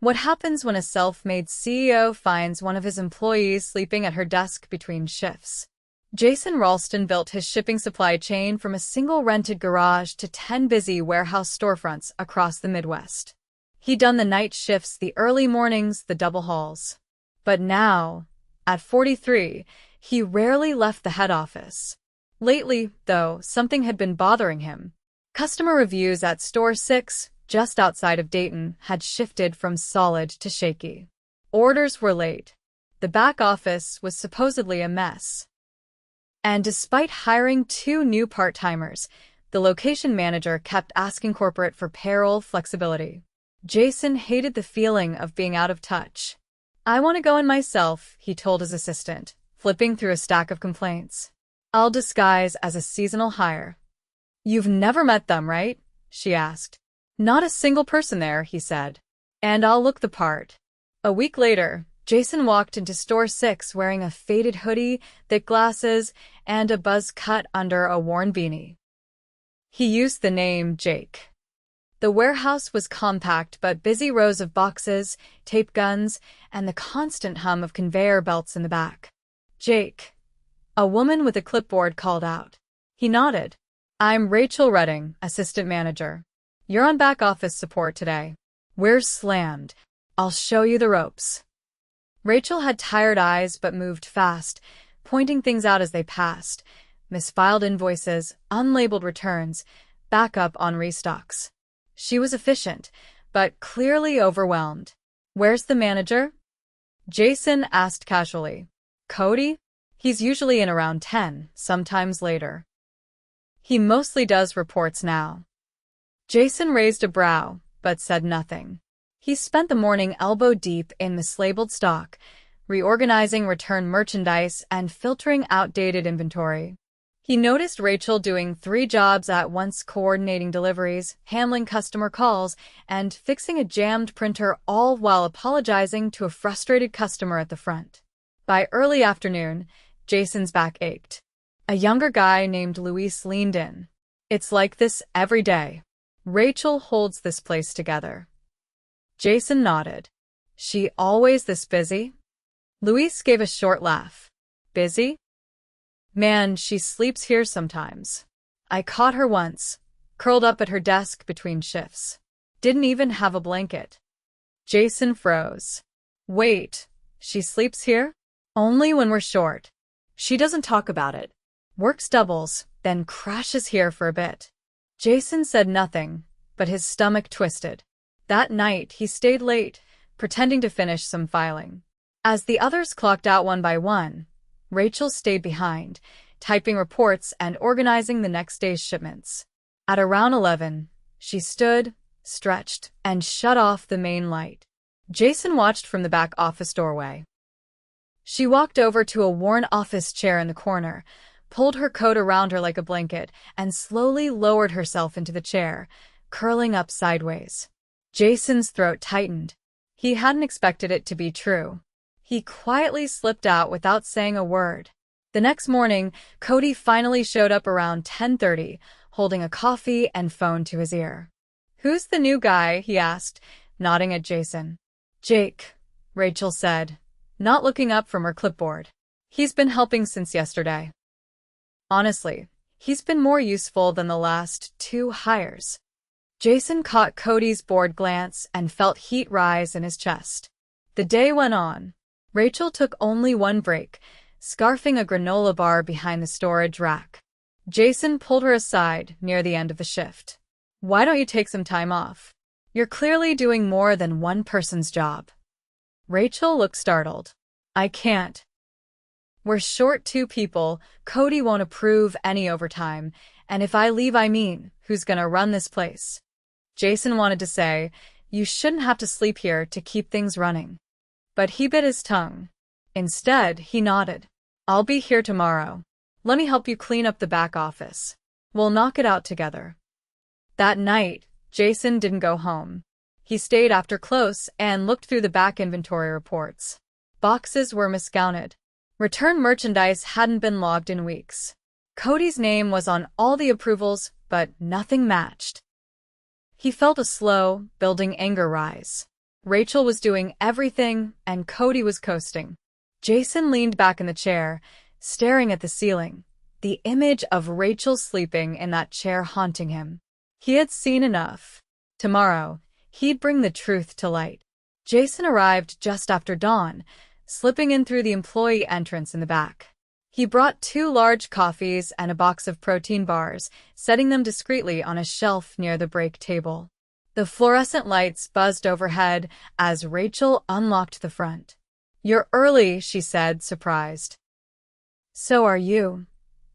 What happens when a self-made CEO finds one of his employees sleeping at her desk between shifts? Jason Ralston built his shipping supply chain from a single rented garage to 10 busy warehouse storefronts across the Midwest. He'd done the night shifts, the early mornings, the double hauls. But now, at 43, he rarely left the head office. Lately, though, something had been bothering him. Customer reviews at Store 6, just outside of Dayton, had shifted from solid to shaky. Orders were late. The back office was supposedly a mess. And despite hiring 2 new part-timers, the location manager kept asking corporate for payroll flexibility. Jason hated the feeling of being out of touch. "I want to go in myself," he told his assistant, flipping through a stack of complaints. "I'll disguise as a seasonal hire." "You've never met them, right?" she asked. "Not a single person there," he said. "And I'll look the part." A week later, Jason walked into Store 6 wearing a faded hoodie, thick glasses, and a buzz cut under a worn beanie. He used the name Jake. The warehouse was compact but busy, rows of boxes, tape guns, and the constant hum of conveyor belts in the back. "Jake," a woman with a clipboard called out. He nodded. "I'm Rachel Redding, assistant manager. You're on back office support today. We're slammed. I'll show you the ropes." Rachel had tired eyes but moved fast, pointing things out as they passed. Misfiled invoices, unlabeled returns, backup on restocks. She was efficient, but clearly overwhelmed. "Where's the manager?" Jason asked casually. "Cody? He's usually in around 10, sometimes later. He mostly does reports now." Jason raised a brow, but said nothing. He spent the morning elbow-deep in mislabeled stock, reorganizing returned merchandise and filtering outdated inventory. He noticed Rachel doing 3 jobs at once, coordinating deliveries, handling customer calls, and fixing a jammed printer, all while apologizing to a frustrated customer at the front. By early afternoon, Jason's back ached. A younger guy named Luis leaned in. "It's like this every day. Rachel holds this place together." Jason nodded. "She always this busy?" Luis gave a short laugh. "Busy? Man, she sleeps here sometimes. I caught her once, curled up at her desk between shifts. Didn't even have a blanket." Jason froze. "Wait, she sleeps here?" "Only when we're short. She doesn't talk about it. Works doubles, then crashes here for a bit." Jason said nothing, but his stomach twisted. That night, he stayed late, pretending to finish some filing. As the others clocked out one by one, Rachel stayed behind, typing reports and organizing the next day's shipments. At around 11, she stood, stretched, and shut off the main light. Jason watched from the back office doorway. She walked over to a worn office chair in the corner, pulled her coat around her like a blanket, and slowly lowered herself into the chair, curling up sideways. Jason's throat tightened. He hadn't expected it to be true. He quietly slipped out without saying a word. The next morning, Cody finally showed up around 10:30, holding a coffee and phone to his ear. "Who's the new guy?" he asked, nodding at Jason. "Jake," Rachel said, not looking up from her clipboard. "He's been helping since yesterday. Honestly, he's been more useful than the last 2 hires." Jason caught Cody's bored glance and felt heat rise in his chest. The day went on. Rachel took only one break, scarfing a granola bar behind the storage rack. Jason pulled her aside near the end of the shift. "Why don't you take some time off? You're clearly doing more than one person's job." Rachel looked startled. "I can't. We're short 2 people, Cody won't approve any overtime, and if I leave, who's gonna run this place?" Jason wanted to say, "You shouldn't have to sleep here to keep things running." But he bit his tongue. Instead, he nodded. "I'll be here tomorrow. Let me help you clean up the back office. We'll knock it out together." That night, Jason didn't go home. He stayed after close and looked through the back inventory reports. Boxes were miscounted. Returned merchandise hadn't been logged in weeks. Cody's name was on all the approvals, but nothing matched. He felt a slow, building anger rise. Rachel was doing everything, and Cody was coasting. Jason leaned back in the chair, staring at the ceiling, the image of Rachel sleeping in that chair haunting him. He had seen enough. Tomorrow, he'd bring the truth to light. Jason arrived just after dawn, slipping in through the employee entrance in the back. He brought 2 large coffees and a box of protein bars, setting them discreetly on a shelf near the break table. The fluorescent lights buzzed overhead as Rachel unlocked the front. "You're early," she said, surprised. "So are you,"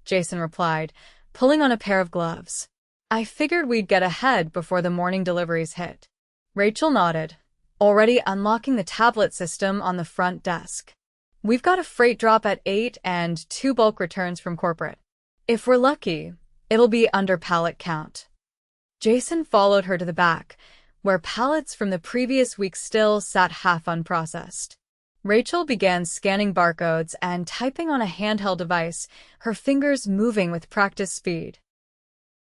Jason replied, pulling on a pair of gloves. "I figured we'd get ahead before the morning deliveries hit." Rachel nodded, already unlocking the tablet system on the front desk. "We've got a freight drop at 8 and 2 bulk returns from corporate. If we're lucky, it'll be under pallet count." Jason followed her to the back, where pallets from the previous week still sat half unprocessed. Rachel began scanning barcodes and typing on a handheld device, her fingers moving with practiced speed.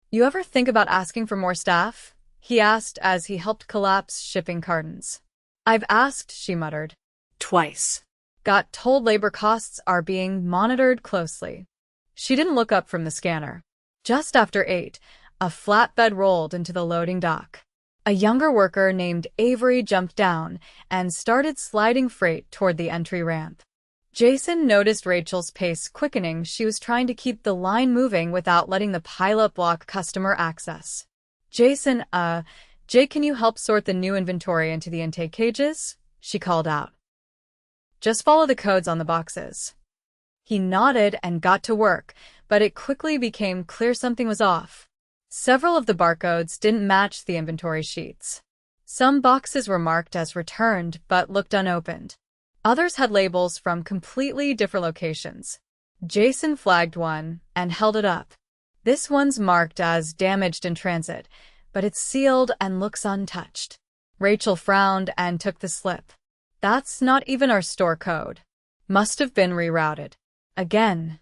"You ever think about asking for more staff?" he asked as he helped collapse shipping cartons. "I've asked," she muttered. "Twice. Got told labor costs are being monitored closely." She didn't look up from the scanner. Just after 8, a flatbed rolled into the loading dock. A younger worker named Avery jumped down and started sliding freight toward the entry ramp. Jason noticed Rachel's pace quickening. She was trying to keep the line moving without letting the pileup block customer access. "Jason, Jay, can you help sort the new inventory into the intake cages?" she called out. "Just follow the codes on the boxes." He nodded and got to work, but it quickly became clear something was off. Several of the barcodes didn't match the inventory sheets. Some boxes were marked as returned but looked unopened. Others had labels from completely different locations. Jason flagged one and held it up. "This one's marked as damaged in transit, but it's sealed and looks untouched." Rachel frowned and took the slip. "That's not even our store code. Must have been rerouted." Again?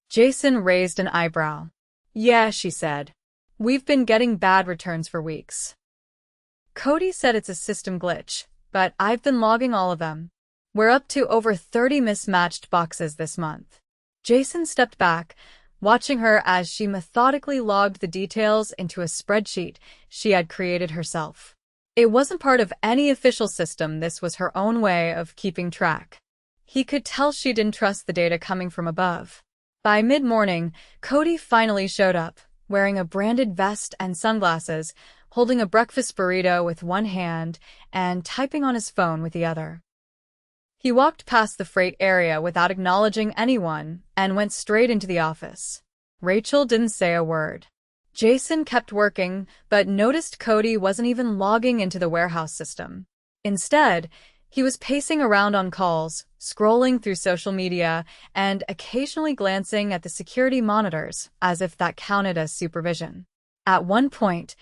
Jason raised an eyebrow. "Yeah," she said. "We've been getting bad returns for weeks. Cody said it's a system glitch, but I've been logging all of them. We're up to over 30 mismatched boxes this month." Jason stepped back, watching her as she methodically logged the details into a spreadsheet she had created herself. It wasn't part of any official system. This was her own way of keeping track. He could tell she didn't trust the data coming from above. By mid-morning, Cody finally showed up, wearing a branded vest and sunglasses, holding a breakfast burrito with one hand and typing on his phone with the other. He walked past the freight area without acknowledging anyone and went straight into the office. Rachel didn't say a word. Jason kept working, but noticed Cody wasn't even logging into the warehouse system. Instead, he was pacing around on calls, scrolling through social media, and occasionally glancing at the security monitors, as if that counted as supervision. At one point,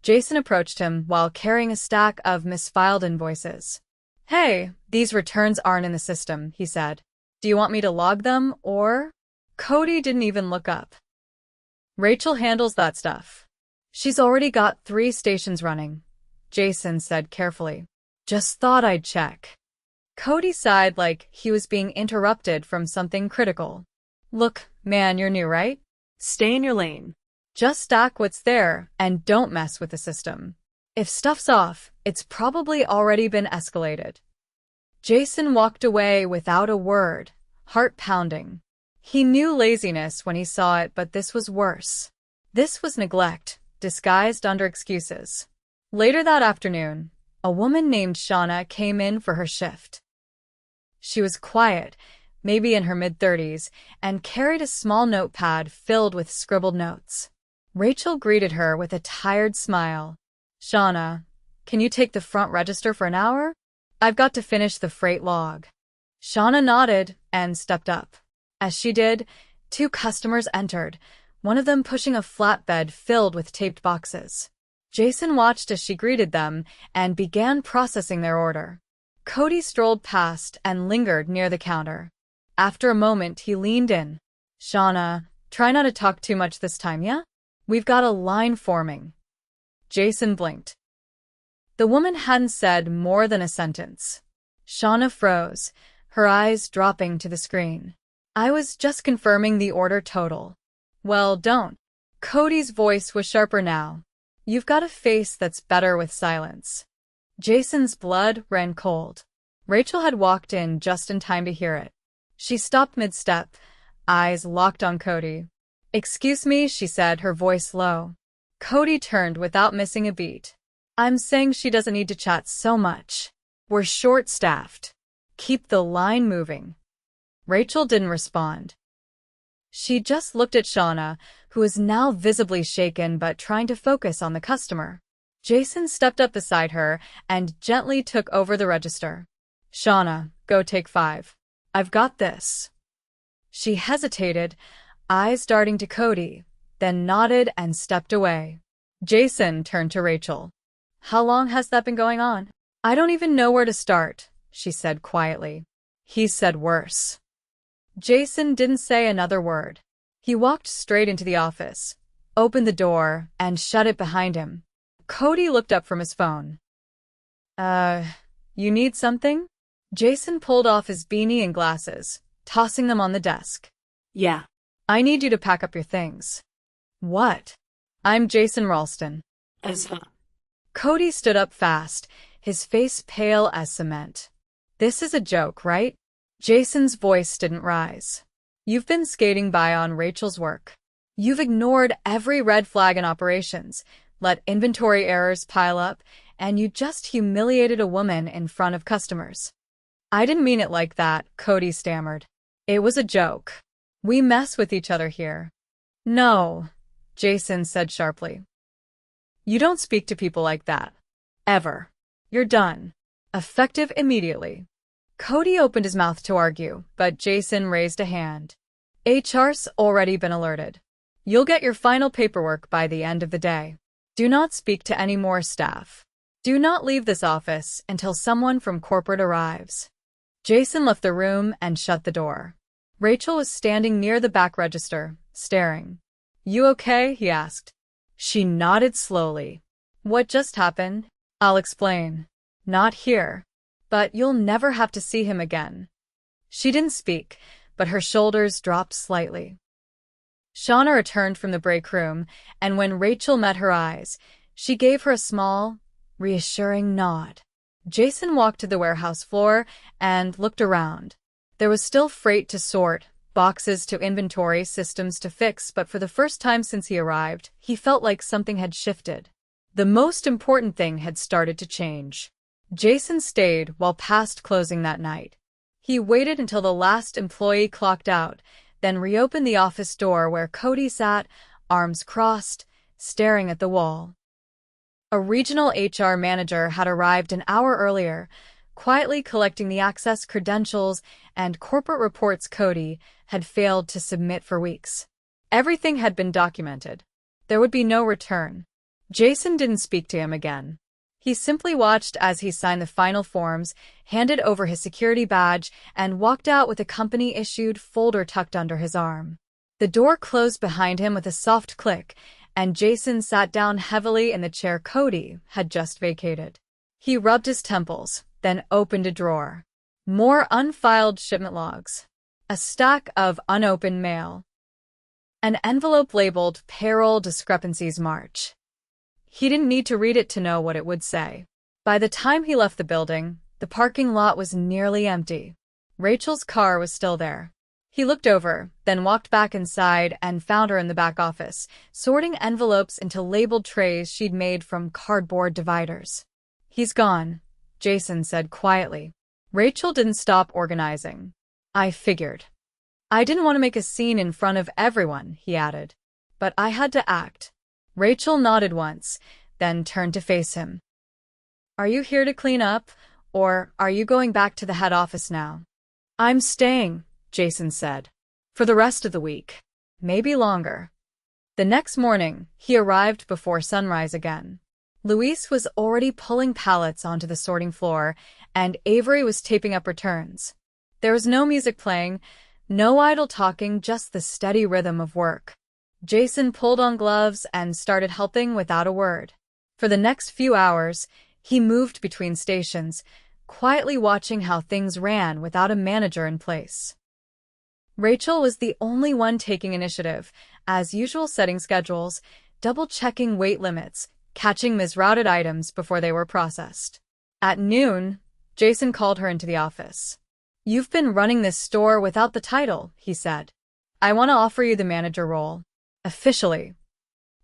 Jason approached him while carrying a stack of misfiled invoices. "Hey, these returns aren't in the system," he said. "Do you want me to log them, or?" Cody didn't even look up. "Rachel handles that stuff. She's already got 3 stations running," Jason said carefully. "Just thought I'd check." Cody sighed like he was being interrupted from something critical. "Look, man, you're new, right? Stay in your lane. Just stack what's there and don't mess with the system. If stuff's off, it's probably already been escalated." Jason walked away without a word, heart pounding. He knew laziness when he saw it, but this was worse. This was neglect, disguised under excuses. Later that afternoon, a woman named Shauna came in for her shift. She was quiet, maybe in her mid-30s, and carried a small notepad filled with scribbled notes. Rachel greeted her with a tired smile. "Shauna, can you take the front register for an hour? I've got to finish the freight log." Shauna nodded and stepped up. As she did, 2 customers entered, one of them pushing a flatbed filled with taped boxes. Jason watched as she greeted them and began processing their order. Cody strolled past and lingered near the counter. After a moment, he leaned in. "Shauna, try not to talk too much this time, yeah? We've got a line forming." Jason blinked. The woman hadn't said more than a sentence. Shauna froze, her eyes dropping to the screen. I was just confirming the order total. Well, don't. Cody's voice was sharper now. You've got a face that's better with silence. Jason's blood ran cold. Rachel had walked in just in time to hear it. She stopped mid-step, eyes locked on Cody. "Excuse me," she said, her voice low. Cody turned without missing a beat. "I'm saying she doesn't need to chat so much. We're short-staffed. Keep the line moving." Rachel didn't respond. She just looked at Shauna, who was now visibly shaken but trying to focus on the customer. Jason stepped up beside her and gently took over the register. "Shauna, go take 5. I've got this." She hesitated, eyes darting to Cody, then nodded and stepped away. Jason turned to Rachel. "How long has that been going on?" "I don't even know where to start," she said quietly. He said worse. Jason didn't say another word. He walked straight into the office, opened the door, and shut it behind him. Cody looked up from his phone. You need something?" Jason pulled off his beanie and glasses, tossing them on the desk. Yeah. "I need you to pack up your things." "What?" "I'm Jason Ralston." Cody stood up fast, his face pale as cement. "This is a joke, right?" Jason's voice didn't rise. "You've been skating by on Rachel's work. You've ignored every red flag in operations, let inventory errors pile up, and you just humiliated a woman in front of customers." "I didn't mean it like that," Cody stammered. "It was a joke. We mess with each other here." "No," Jason said sharply. "You don't speak to people like that. Ever. You're done. Effective immediately." Cody opened his mouth to argue, but Jason raised a hand. "HR's already been alerted. You'll get your final paperwork by the end of the day. Do not speak to any more staff. Do not leave this office until someone from corporate arrives." Jason left the room and shut the door. Rachel was standing near the back register, staring. "You okay?" he asked. She nodded slowly. "What just happened?" "I'll explain. Not here. But you'll never have to see him again." She didn't speak, but her shoulders dropped slightly. Shauna returned from the break room, and when Rachel met her eyes, she gave her a small, reassuring nod. Jason walked to the warehouse floor and looked around. There was still freight to sort, boxes to inventory, systems to fix, but for the first time since he arrived, he felt like something had shifted. The most important thing had started to change. Jason stayed while past closing that night. He waited until the last employee clocked out, then reopened the office door where Cody sat, arms crossed, staring at the wall. A regional HR manager had arrived an hour earlier, quietly collecting the access credentials and corporate reports Cody had failed to submit for weeks. Everything had been documented. There would be no return. Jason didn't speak to him again. He simply watched as he signed the final forms, handed over his security badge, and walked out with a company-issued folder tucked under his arm. The door closed behind him with a soft click, and Jason sat down heavily in the chair Cody had just vacated. He rubbed his temples, then opened a drawer. More unfiled shipment logs. A stack of unopened mail. An envelope labeled Payroll Discrepancies March. He didn't need to read it to know what it would say. By the time he left the building, the parking lot was nearly empty. Rachel's car was still there. He looked over, then walked back inside and found her in the back office, sorting envelopes into labeled trays she'd made from cardboard dividers. "He's gone," Jason said quietly. Rachel didn't stop organizing. "I figured. I didn't want to make a scene in front of everyone," he added. "But I had to act." Rachel nodded once, then turned to face him. "Are you here to clean up, or are you going back to the head office now?" "I'm staying," Jason said. "For the rest of the week. Maybe longer." The next morning, he arrived before sunrise again. Luis was already pulling pallets onto the sorting floor, and Avery was taping up returns. There was no music playing, no idle talking, just the steady rhythm of work. Jason pulled on gloves and started helping without a word. For the next few hours, He moved between stations, quietly watching how things ran without a manager in place. Rachel was the only one taking initiative, as usual, setting schedules, double-checking weight limits, catching misrouted items before they were processed. At noon, Jason called her into the office. "You've been running this store without the title," he said. "I want to offer you the manager role. Officially."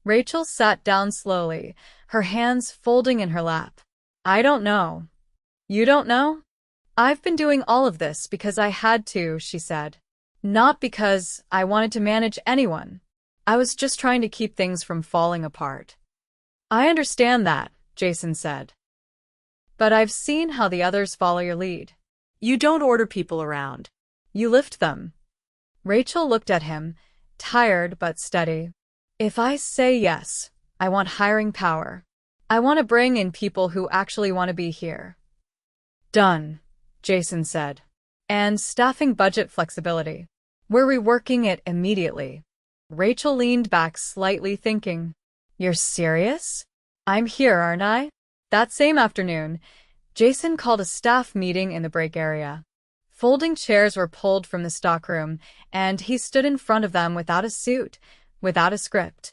Rachel sat down slowly, her hands folding in her lap. "I don't know." "You don't know?" "I've been doing all of this because I had to," she said. "Not because I wanted to manage anyone. I was just trying to keep things from falling apart." "I understand that," Jason said. "But I've seen how the others follow your lead. You don't order people around. You lift them." Rachel looked at him, tired but steady. "If I say yes, I want hiring power. I want to bring in people who actually want to be here." "Done," Jason said. "And staffing budget flexibility. We're reworking it immediately." Rachel leaned back slightly, thinking, "You're serious? I'm here, aren't I?" That same afternoon, Jason called a staff meeting in the break area. Folding chairs were pulled from the stockroom, and he stood in front of them without a suit, without a script.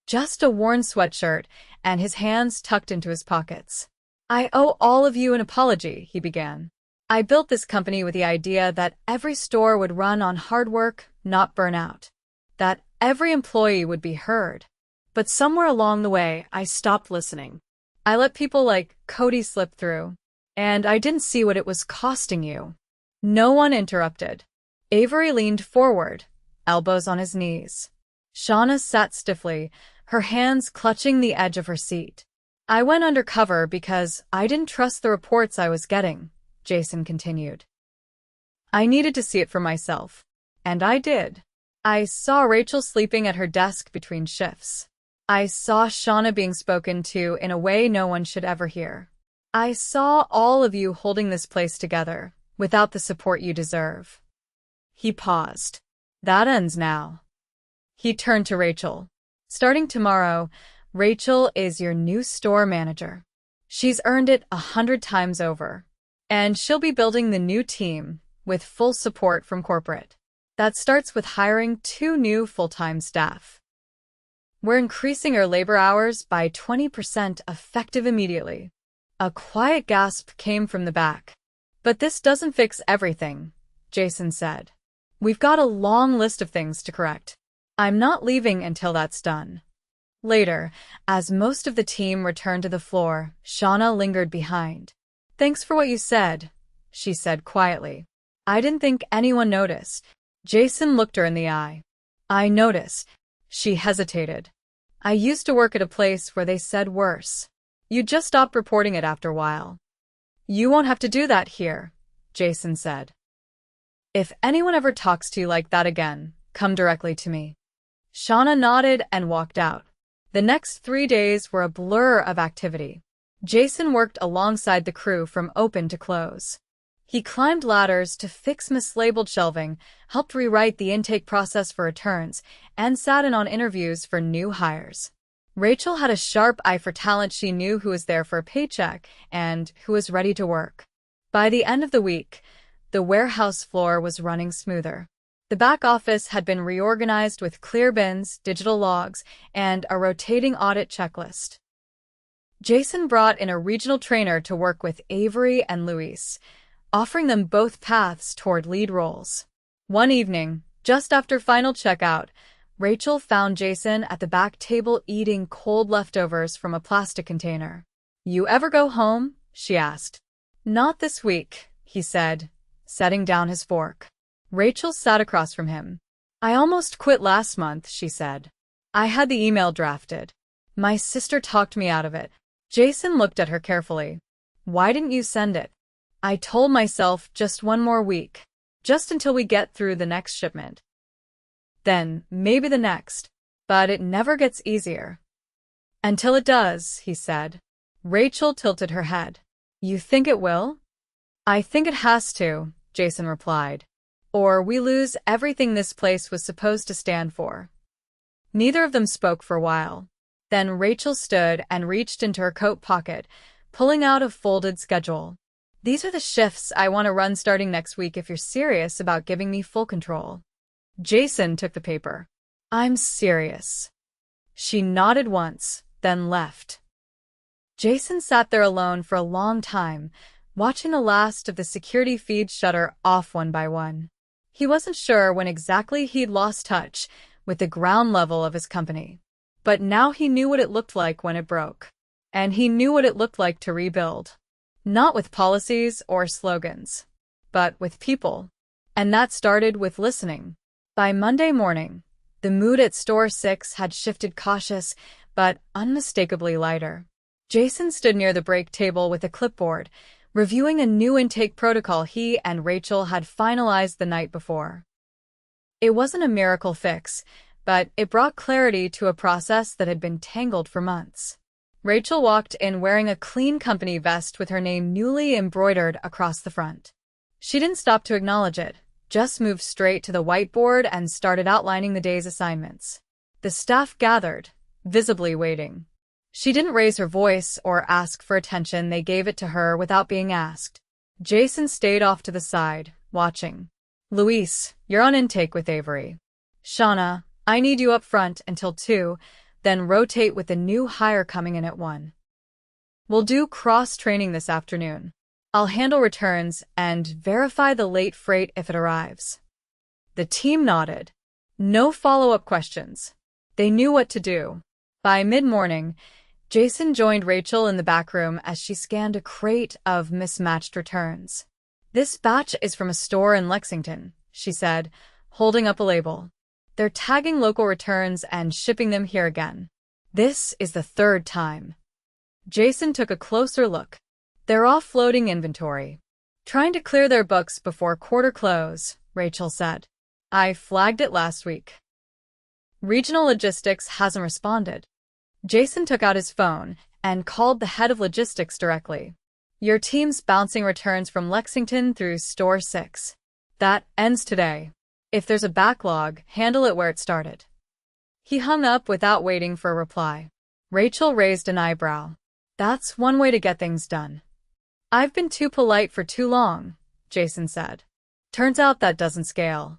Just a worn sweatshirt and his hands tucked into his pockets. "I owe all of you an apology," he began. "I built this company with the idea that every store would run on hard work, not burnout. That every employee would be heard. But somewhere along the way, I stopped listening. I let people like Cody slip through, and I didn't see what it was costing you." No one interrupted. Avery leaned forward, elbows on his knees. Shauna sat stiffly, her hands clutching the edge of her seat. "I went undercover because I didn't trust the reports I was getting," Jason continued. "I needed to see it for myself. And I did. I saw Rachel sleeping at her desk between shifts. I saw Shauna being spoken to in a way no one should ever hear. I saw all of you holding this place together, without the support you deserve." He paused. "That ends now." He turned to Rachel. "Starting tomorrow, Rachel is your new store manager. She's earned it 100 times over. And she'll be building the new team, with full support from corporate. That starts with hiring 2 new full-time staff. We're increasing our labor hours by 20% effective immediately." A quiet gasp came from the back. "But this doesn't fix everything," Jason said. "We've got a long list of things to correct. I'm not leaving until that's done." Later, as most of the team returned to the floor, Shauna lingered behind. "Thanks for what you said," she said quietly. "I didn't think anyone noticed." Jason looked her in the eye. "I noticed." She hesitated. "I used to work at a place where they said worse. You just stopped reporting it after a while." "You won't have to do that here," Jason said. "If anyone ever talks to you like that again, come directly to me." Shauna nodded and walked out. The next 3 days were a blur of activity. Jason worked alongside the crew from open to close. He climbed ladders to fix mislabeled shelving, helped rewrite the intake process for returns, and sat in on interviews for new hires. Rachel had a sharp eye for talent. She knew who was there for a paycheck and who was ready to work. By the end of the week, the warehouse floor was running smoother. The back office had been reorganized with clear bins, digital logs, and a rotating audit checklist. Jason brought in a regional trainer to work with Avery and Luis, offering them both paths toward lead roles. One evening, just after final checkout, Rachel found Jason at the back table eating cold leftovers from a plastic container. "You ever go home?" she asked. "Not this week," he said, setting down his fork. Rachel sat across from him. "I almost quit last month," she said. "I had the email drafted. My sister talked me out of it." Jason looked at her carefully. "Why didn't you send it?" "I told myself just one more week. Just until we get through the next shipment. Then, maybe the next. But it never gets easier." "Until it does," he said. Rachel tilted her head. "You think it will?" "I think it has to," Jason replied. "Or we lose everything this place was supposed to stand for." Neither of them spoke for a while. Then Rachel stood and reached into her coat pocket, pulling out a folded schedule. "These are the shifts I want to run starting next week if you're serious about giving me full control." Jason took the paper. "I'm serious." She nodded once, then left. Jason sat there alone for a long time, watching the last of the security feeds shutter off one by one. He wasn't sure when exactly he'd lost touch with the ground level of his company. But now he knew what it looked like when it broke. And he knew what it looked like to rebuild. Not with policies or slogans, but with people. And that started with listening. By Monday morning, the mood at Store 6 had shifted, cautious, but unmistakably lighter. Jason stood near the break table with a clipboard, reviewing a new intake protocol he and Rachel had finalized the night before. It wasn't a miracle fix, but it brought clarity to a process that had been tangled for months. Rachel walked in wearing a clean company vest with her name newly embroidered across the front. She didn't stop to acknowledge it, just moved straight to the whiteboard and started outlining the day's assignments. The staff gathered, visibly waiting. She didn't raise her voice or ask for attention. They gave it to her without being asked. Jason stayed off to the side, watching. "Luis, you're on intake with Avery. Shauna, I need you up front until 2, then rotate with the new hire coming in at 1. We'll do cross-training this afternoon. I'll handle returns and verify the late freight if it arrives." The team nodded. No follow-up questions. They knew what to do. By mid-morning, Jason joined Rachel in the back room as she scanned a crate of mismatched returns. "This batch is from a store in Lexington," she said, holding up a label. "They're tagging local returns and shipping them here again. This is the 3rd time." Jason took a closer look. "They're offloading inventory. Trying to clear their books before quarter close," Rachel said. "I flagged it last week. Regional Logistics hasn't responded." Jason took out his phone and called the head of logistics directly. "Your team's bouncing returns from Lexington through Store 6. That ends today. If there's a backlog, handle it where it started." He hung up without waiting for a reply. Rachel raised an eyebrow. "That's one way to get things done." "I've been too polite for too long," Jason said. "Turns out that doesn't scale."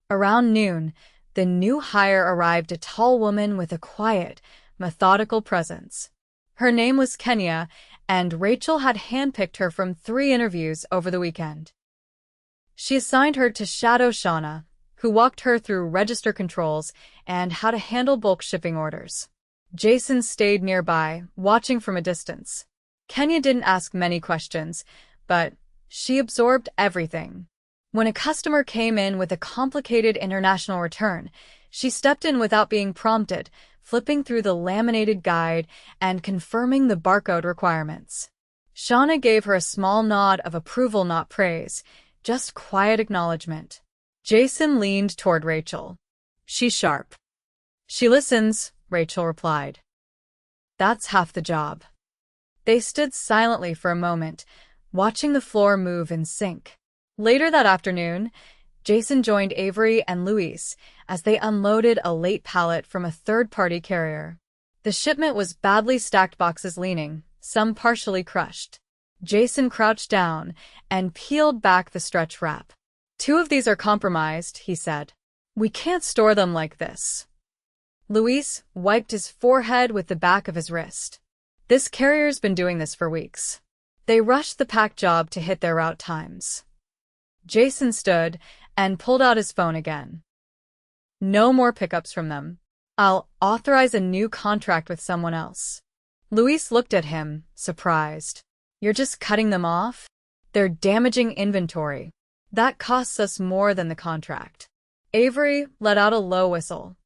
Around noon, the new hire arrived, a tall woman with a quiet, methodical presence. Her name was Kenya, and Rachel had handpicked her from 3 interviews over the weekend. She assigned her to shadow Shauna, who walked her through register controls and how to handle bulk shipping orders. Jason stayed nearby, watching from a distance. Kenya didn't ask many questions, but she absorbed everything. When a customer came in with a complicated international return, she stepped in without being prompted, flipping through the laminated guide and confirming the barcode requirements. Shauna gave her a small nod of approval, not praise, just quiet acknowledgement. Jason leaned toward Rachel. "She's sharp." "She listens," Rachel replied. "That's half the job." They stood silently for a moment, watching the floor move in sync. Later that afternoon, Jason joined Avery and Luis as they unloaded a late pallet from a third-party carrier. The shipment was badly stacked boxes leaning, some partially crushed. Jason crouched down and peeled back the stretch wrap. "2 of these are compromised," he said. "We can't store them like this." Luis wiped his forehead with the back of his wrist. "This carrier's been doing this for weeks. They rushed the pack job to hit their route times." Jason stood and pulled out his phone again. "No more pickups from them. I'll authorize a new contract with someone else." Luis looked at him, surprised. "You're just cutting them off? They're damaging inventory. That costs us more than the contract." Avery let out a low whistle.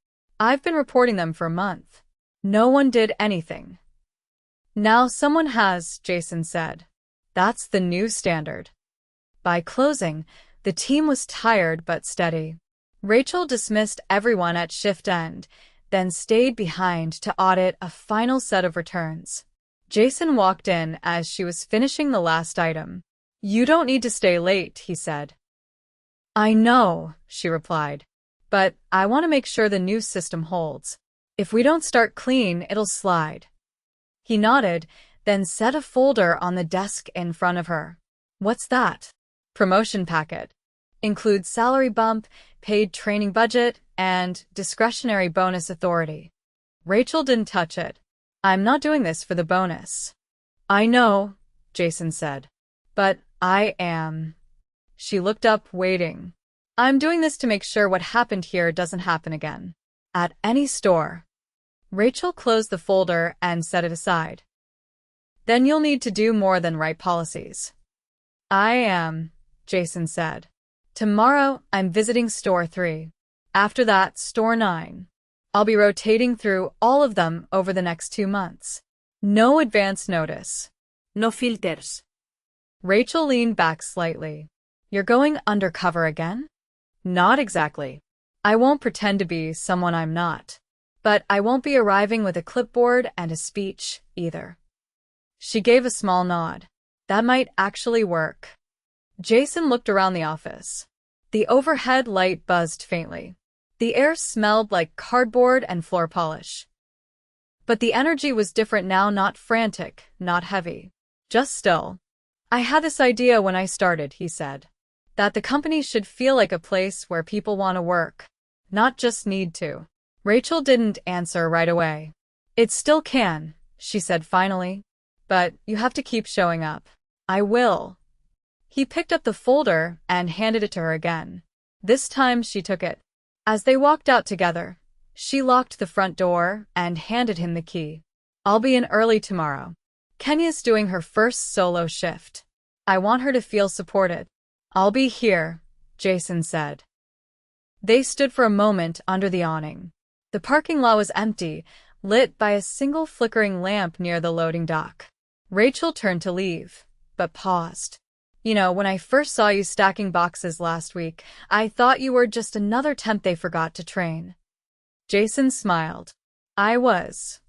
"I've been reporting them for a month. No one did anything." "Now someone has," Jason said. "That's the new standard." By closing, the team was tired but steady. Rachel dismissed everyone at shift end, then stayed behind to audit a final set of returns. Jason walked in as she was finishing the last item. "You don't need to stay late," he said. "I know," she replied, "but I want to make sure the new system holds. If we don't start clean, it'll slide." He nodded, then set a folder on the desk in front of her. What's that? Promotion packet. Includes salary bump, paid training budget, and discretionary bonus authority. Rachel didn't touch it. I'm not doing this for the bonus. I know, Jason said. But I am. She looked up, waiting. I'm doing this to make sure what happened here doesn't happen again. At any store. Rachel closed the folder and set it aside. Then you'll need to do more than write policies. I am, Jason said. Tomorrow, I'm visiting store 3. After that, store 9. I'll be rotating through all of them over the next 2 months. No advance notice. No filters. Rachel leaned back slightly. You're going undercover again? Not exactly. I won't pretend to be someone I'm not. But I won't be arriving with a clipboard and a speech, either. She gave a small nod. That might actually work. Jason looked around the office. The overhead light buzzed faintly. The air smelled like cardboard and floor polish. But the energy was different now, not frantic, not heavy. Just still. I had this idea when I started, he said. That the company should feel like a place where people want to work, not just need to. Rachel didn't answer right away. It still can, she said finally. But you have to keep showing up. I will. He picked up the folder and handed it to her again. This time she took it. As they walked out together, she locked the front door and handed him the key. I'll be in early tomorrow. Kenya's doing her first solo shift. I want her to feel supported. I'll be here, Jason said. They stood for a moment under the awning. The parking lot was empty, lit by a single flickering lamp near the loading dock. Rachel turned to leave, but paused. You know, when I first saw you stacking boxes last week, I thought you were just another temp they forgot to train. Jason smiled. I was.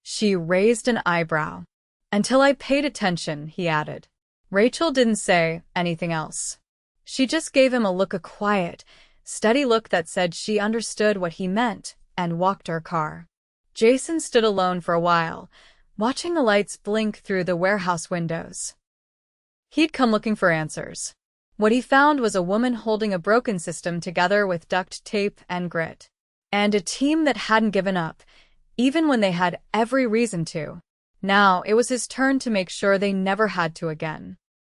She raised an eyebrow. Until I paid attention, he added. Rachel didn't say anything else. She just gave him a look, a quiet, steady look that said she understood what he meant, and walked to her car. Jason stood alone for a while, watching the lights blink through the warehouse windows. He'd come looking for answers. What he found was a woman holding a broken system together with duct tape and grit. And a team that hadn't given up, even when they had every reason to. Now it was his turn to make sure they never had to again.